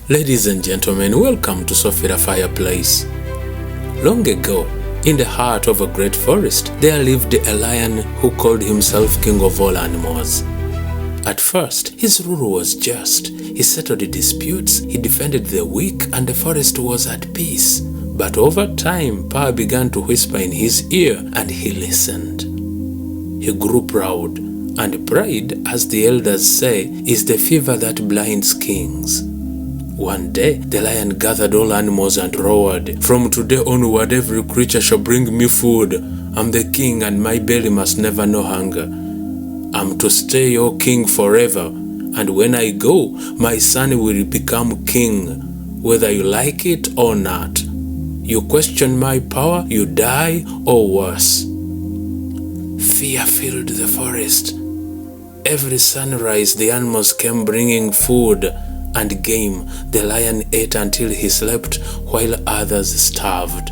Ladies and gentlemen, welcome to Sophia Fireplace. Long ago, in the heart of a great forest, there lived a lion who called himself king of all animals. At first, his rule was just. He settled disputes, he defended the weak, and the forest was at peace. But over time, power began to whisper in his ear, and he listened. He grew proud, and pride, as the elders say, is the fever that blinds kings. One day, the lion gathered all animals and roared, "From today onward, every creature shall bring me food. I'm the king, and my belly must never know hunger. I'm to stay your king forever, and when I go, my son will become king, whether you like it or not. You question my power, you die, or worse." Fear filled the forest. Every sunrise, the animals came bringing food and game. The lion ate until he slept, while others starved.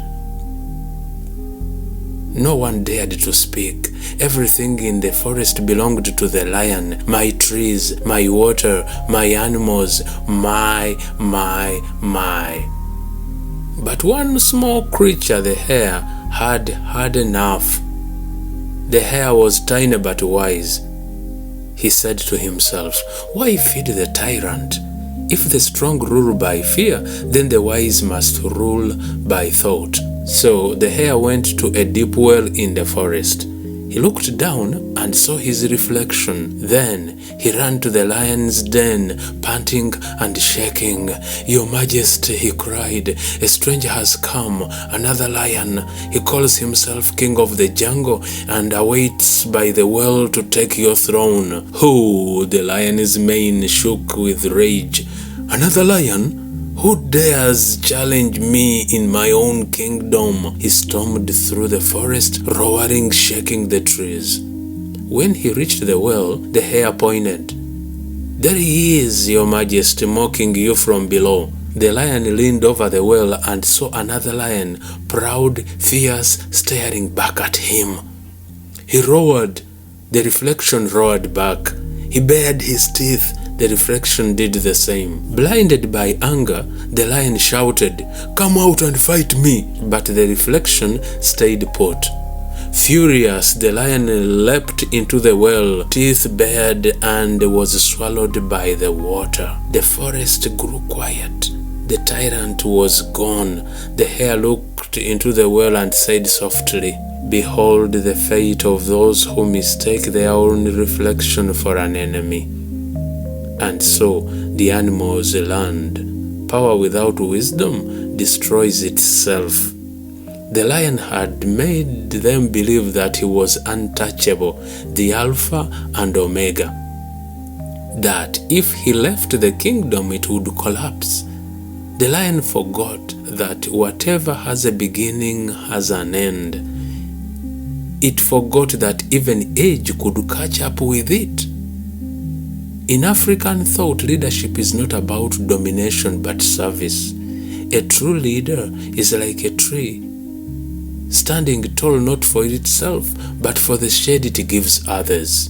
No one dared to speak. Everything in the forest belonged to the lion. My trees, my water, my animals, my. But one small creature, the hare, had had enough. The hare was tiny but wise. He said to himself, "Why feed the tyrant? If the strong rule by fear, then the wise must rule by thought." So the hare went to a deep well in the forest. He looked down and saw his reflection. Then he ran to the lion's den, panting and shaking. "Your Majesty," he cried, "a stranger has come, another lion. He calls himself king of the jungle and awaits by the well to take your throne." "Who?" The lion's mane shook with rage. "Another lion? Who dares challenge me in my own kingdom?" He stormed through the forest, roaring, shaking the trees. When he reached the well, the hare pointed. "There he is, Your Majesty, mocking you from below." The lion leaned over the well and saw another lion, proud, fierce, staring back at him. He roared. The reflection roared back. He bared his teeth. The reflection did the same. Blinded by anger, the lion shouted, "Come out and fight me!" But the reflection stayed put. Furious, the lion leapt into the well, teeth bared, and was swallowed by the water. The forest grew quiet. The tyrant was gone. The hare looked into the well and said softly, "Behold the fate of those who mistake their own reflection for an enemy." And so the animals learned. Power without wisdom destroys itself. The lion had made them believe that he was untouchable, the Alpha and Omega. That if he left the kingdom, it would collapse. The lion forgot that whatever has a beginning has an end. It forgot that even age could catch up with it. In African thought, leadership is not about domination but service. A true leader is like a tree, standing tall not for itself, but for the shade it gives others.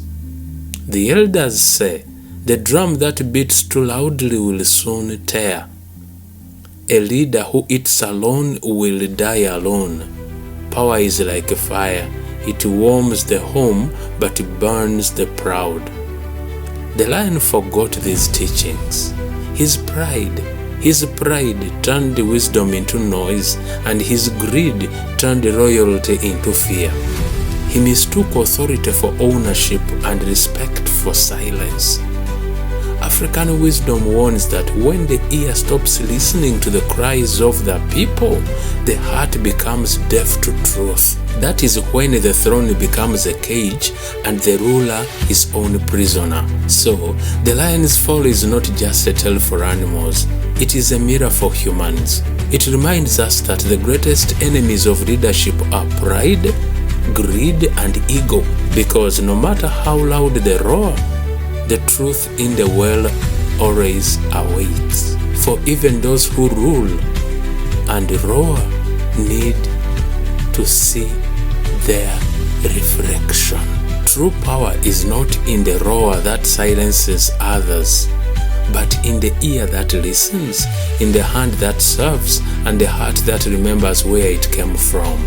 The elders say, "The drum that beats too loudly will soon tear." A leader who eats alone will die alone. Power is like a fire. It warms the home, but burns the proud. The lion forgot these teachings. His pride turned wisdom into noise, and his greed turned royalty into fear. He mistook authority for ownership and respect for silence. African wisdom warns that when the ear stops listening to the cries of the people, the heart becomes deaf to truth. That is when the throne becomes a cage and the ruler his own prisoner. So, the lion's fall is not just a tale for animals, it is a mirror for humans. It reminds us that the greatest enemies of leadership are pride, greed, and ego, because no matter how loud they roar, the truth in the well always awaits. For even those who rule and roar need to see their reflection. True power is not in the roar that silences others, but in the ear that listens, in the hand that serves, and the heart that remembers where it came from.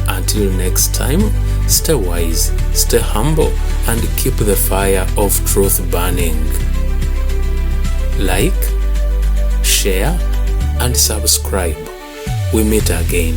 Until next time, stay wise, stay humble, and keep the fire of truth burning. Like, share, and subscribe. We meet again.